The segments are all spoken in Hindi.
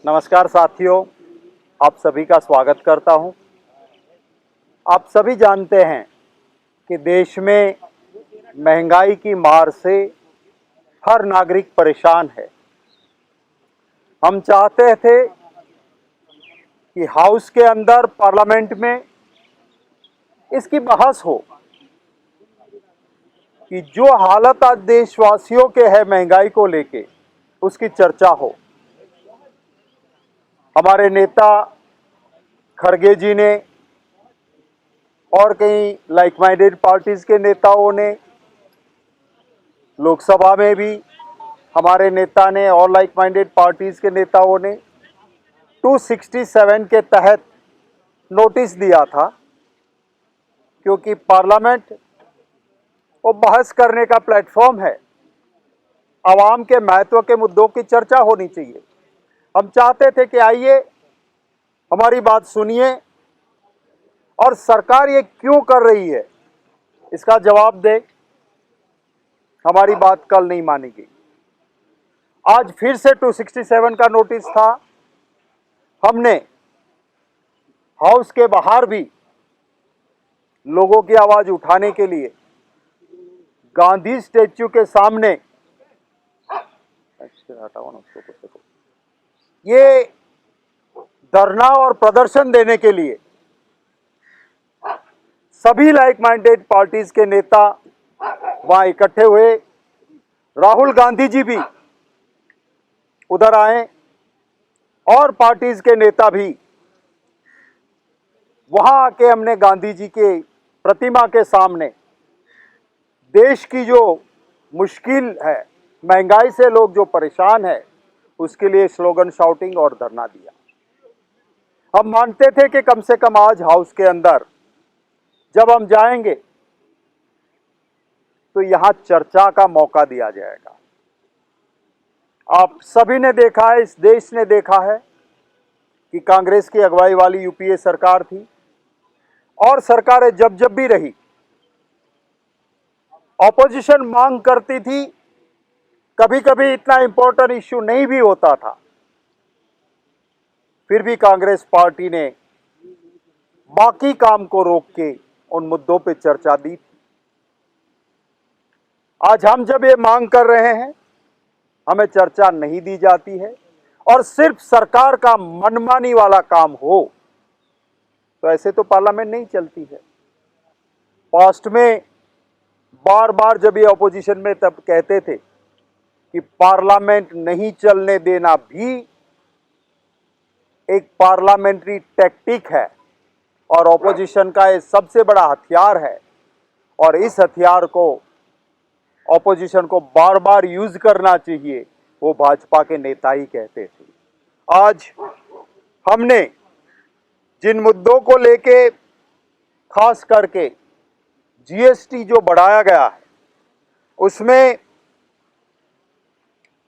नमस्कार साथियों, आप सभी का स्वागत करता हूं। आप सभी जानते हैं कि देश में महंगाई की मार से हर नागरिक परेशान है। हम चाहते थे कि हाउस के अंदर पार्लियामेंट में इसकी बहस हो कि जो हालत आज देशवासियों के है महंगाई को लेके, उसकी चर्चा हो। हमारे नेता खड़गे जी ने और कई लाइक माइंडेड पार्टीज के नेताओं ने, लोकसभा में भी हमारे नेता ने और लाइक माइंडेड पार्टीज के नेताओं ने 267 के तहत नोटिस दिया था, क्योंकि पार्लियामेंट वो बहस करने का प्लेटफॉर्म है। आवाम के महत्व के मुद्दों की चर्चा होनी चाहिए। हम चाहते थे कि आइए, हमारी बात सुनिए और सरकार ये क्यों कर रही है इसका जवाब दे। हमारी बात कल नहीं मानी गई। आज फिर से 267 का नोटिस था। हमने हाउस के बाहर भी लोगों की आवाज उठाने के लिए गांधी स्टैच्यू के सामने ये धरना और प्रदर्शन देने के लिए सभी लाइक माइंडेड पार्टीज के नेता वहां इकट्ठे हुए। राहुल गांधी जी भी उधर आए और पार्टीज के नेता भी वहां आके हमने गांधी जी के प्रतिमा के सामने देश की जो मुश्किल है, महंगाई से लोग जो परेशान है, उसके लिए स्लोगन, शाउटिंग और धरना दिया। हम मानते थे कि कम से कम आज हाउस के अंदर जब हम जाएंगे तो यहां चर्चा का मौका दिया जाएगा। आप सभी ने देखा है, इस देश ने देखा है कि कांग्रेस की अगुवाई वाली यूपीए सरकार थी और सरकारें जब जब भी रही, ऑपोजिशन मांग करती थी, कभी कभी इतना इंपॉर्टेंट इश्यू नहीं भी होता था, फिर भी कांग्रेस पार्टी ने बाकी काम को रोक के उन मुद्दों पे चर्चा दी थी। आज हम जब ये मांग कर रहे हैं, हमें चर्चा नहीं दी जाती है और सिर्फ सरकार का मनमानी वाला काम हो, तो ऐसे तो पार्लियामेंट नहीं चलती है। पास्ट में बार बार जब ये ऑपोजिशन में तब कहते थे कि पार्लियामेंट नहीं चलने देना भी एक पार्लियामेंट्री टैक्टिक है और ऑपोजिशन का ये सबसे बड़ा हथियार है, और इस हथियार को ऑपोजिशन को बार बार यूज करना चाहिए, वो भाजपा के नेता ही कहते थे। आज हमने जिन मुद्दों को लेके, खास करके जीएसटी जो बढ़ाया गया है, उसमें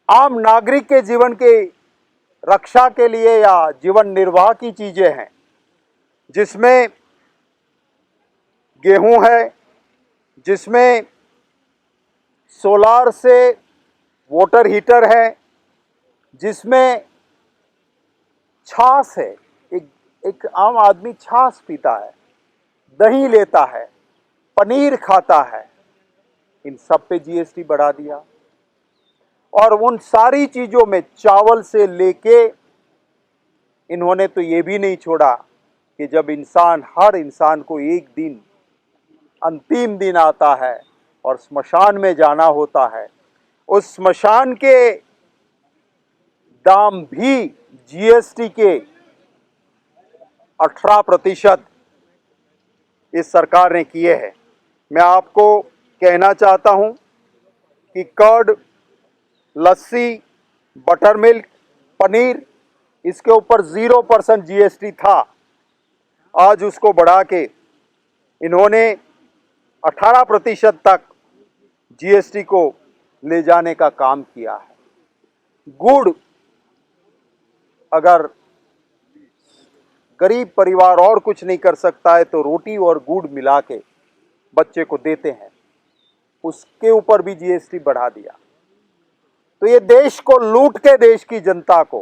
आम नागरिक के जीवन के रक्षा के लिए या जीवन निर्वाह की चीजें हैं, जिसमें गेहूं है, जिसमें सोलार से वाटर हीटर है, जिसमें छाछ है, एक आम आदमी छाछ पीता है, दही लेता है, पनीर खाता है, इन सब पे जीएसटी बढ़ा दिया। और उन सारी चीजों में चावल से लेके इन्होंने तो ये भी नहीं छोड़ा कि जब हर इंसान को एक दिन, अंतिम दिन आता है और स्मशान में जाना होता है, उस स्मशान के दाम भी जीएसटी के 18% इस सरकार ने किए हैं। मैं आपको कहना चाहता हूं कि कर्ड, लस्सी, बटर मिल्क, पनीर, इसके ऊपर 0% जीएसटी था। आज उसको बढ़ा के इन्होंने 18% तक जीएसटी को ले जाने का काम किया है। गुड़, अगर गरीब परिवार और कुछ नहीं कर सकता है तो रोटी और गुड़ मिला के बच्चे को देते हैं, उसके ऊपर भी जीएसटी बढ़ा दिया। तो ये देश को लूट के, देश की जनता को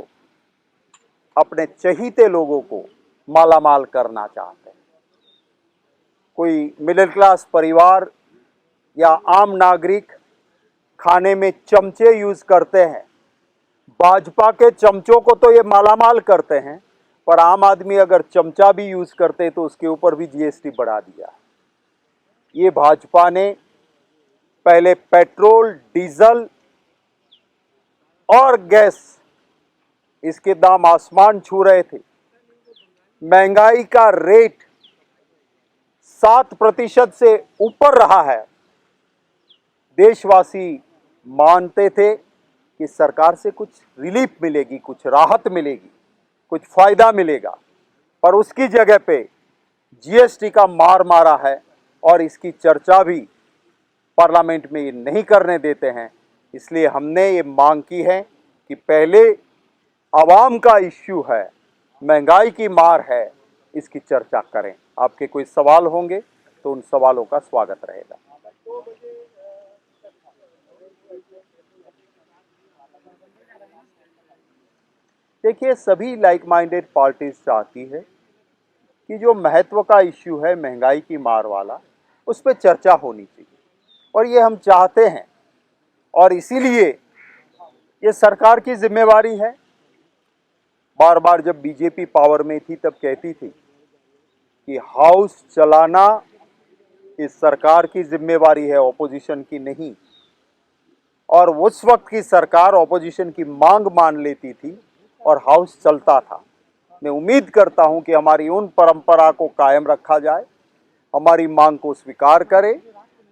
अपने चहीते लोगों को मालामाल करना चाहते हैं। कोई मिडिल क्लास परिवार या आम नागरिक खाने में चमचे यूज करते हैं, भाजपा के चमचों को तो ये मालामाल करते हैं, पर आम आदमी अगर चमचा भी यूज करते तो उसके ऊपर भी जीएसटी बढ़ा दिया। ये भाजपा ने पहले पेट्रोल, डीजल और गैस, इसके दाम आसमान छू रहे थे। महंगाई का रेट 7% से ऊपर रहा है। देशवासी मानते थे कि सरकार से कुछ रिलीफ मिलेगी, कुछ राहत मिलेगी, कुछ फायदा मिलेगा, पर उसकी जगह पे जीएसटी का मार मारा है और इसकी चर्चा भी पार्लियामेंट में ये नहीं करने देते हैं। इसलिए हमने ये मांग की है कि पहले आवाम का इश्यू है, महंगाई की मार है, इसकी चर्चा करें। आपके कोई सवाल होंगे तो उन सवालों का स्वागत रहेगा। देखिए, सभी लाइक माइंडेड पार्टीज चाहती है कि जो महत्व का इश्यू है महंगाई की मार वाला, उस पर चर्चा होनी चाहिए, और ये हम चाहते हैं। और इसीलिए ये सरकार की जिम्मेवारी है। बार बार जब बीजेपी पावर में थी तब कहती थी कि हाउस चलाना इस सरकार की जिम्मेवारी है, ऑपोजिशन की नहीं। और उस वक्त की सरकार ऑपोजिशन की मांग मान लेती थी और हाउस चलता था। मैं उम्मीद करता हूं कि हमारी उन परंपरा को कायम रखा जाए, हमारी मांग को स्वीकार करें।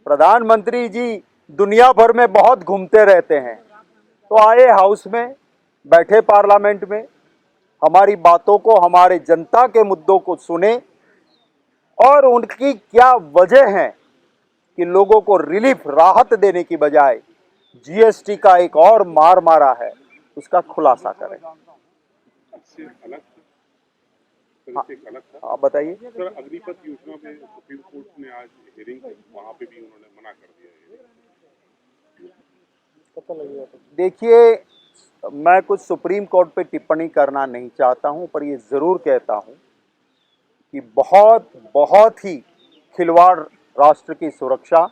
प्रधानमंत्री जी दुनिया भर में बहुत घूमते रहते हैं, तो आए हाउस में बैठे, पार्लियामेंट में हमारी बातों को, हमारे जनता के मुद्दों को सुने और उनकी क्या वजह है कि लोगों को रिलीफ, राहत देने की बजाय जीएसटी का एक और मार मारा है, उसका खुलासा करें। इससे अलग था। आप बताइए सर, अग्निपथ योजना में सुप्रीम कोर्ट ने आज हियरिंग की, वहां पे भी उन्होंने मना कर दिया है। देखिए, मैं कुछ सुप्रीम कोर्ट पे टिप्पणी करना नहीं चाहता हूं, पर ये जरूर कहता हूं कि बहुत ही खिलवाड़ राष्ट्र की सुरक्षा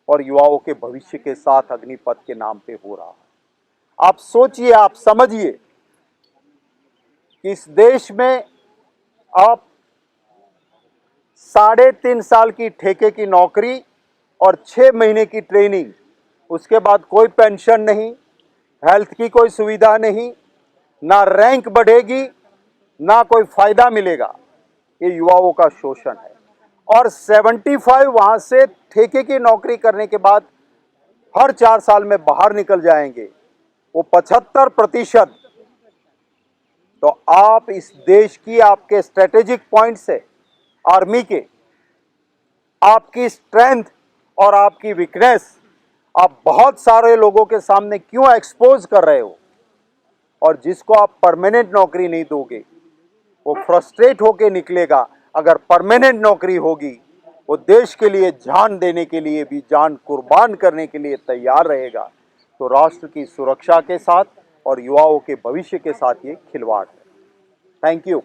और युवाओं के भविष्य के साथ अग्निपथ के नाम पे हो रहा है। आप सोचिए, आप समझिए कि इस देश में आप 3.5 साल की ठेके की नौकरी और 6 महीने की ट्रेनिंग, उसके बाद कोई पेंशन नहीं, हेल्थ की कोई सुविधा नहीं, ना रैंक बढ़ेगी, ना कोई फायदा मिलेगा। ये युवाओं का शोषण है। और 75 वहां से ठेके की नौकरी करने के बाद हर 4 साल में बाहर निकल जाएंगे, वो 75%। तो आप इस देश की, आपके स्ट्रेटेजिक पॉइंट से, आर्मी के, आपकी स्ट्रेंथ और आपकी वीकनेस आप बहुत सारे लोगों के सामने क्यों एक्सपोज कर रहे हो? और जिसको आप परमानेंट नौकरी नहीं दोगे वो फ्रस्ट्रेट होके निकलेगा। अगर परमानेंट नौकरी होगी, वो देश के लिए जान देने के लिए भी, जान कुर्बान करने के लिए तैयार रहेगा। तो राष्ट्र की सुरक्षा के साथ और युवाओं के भविष्य के साथ ये खिलवाड़ है। Thank you.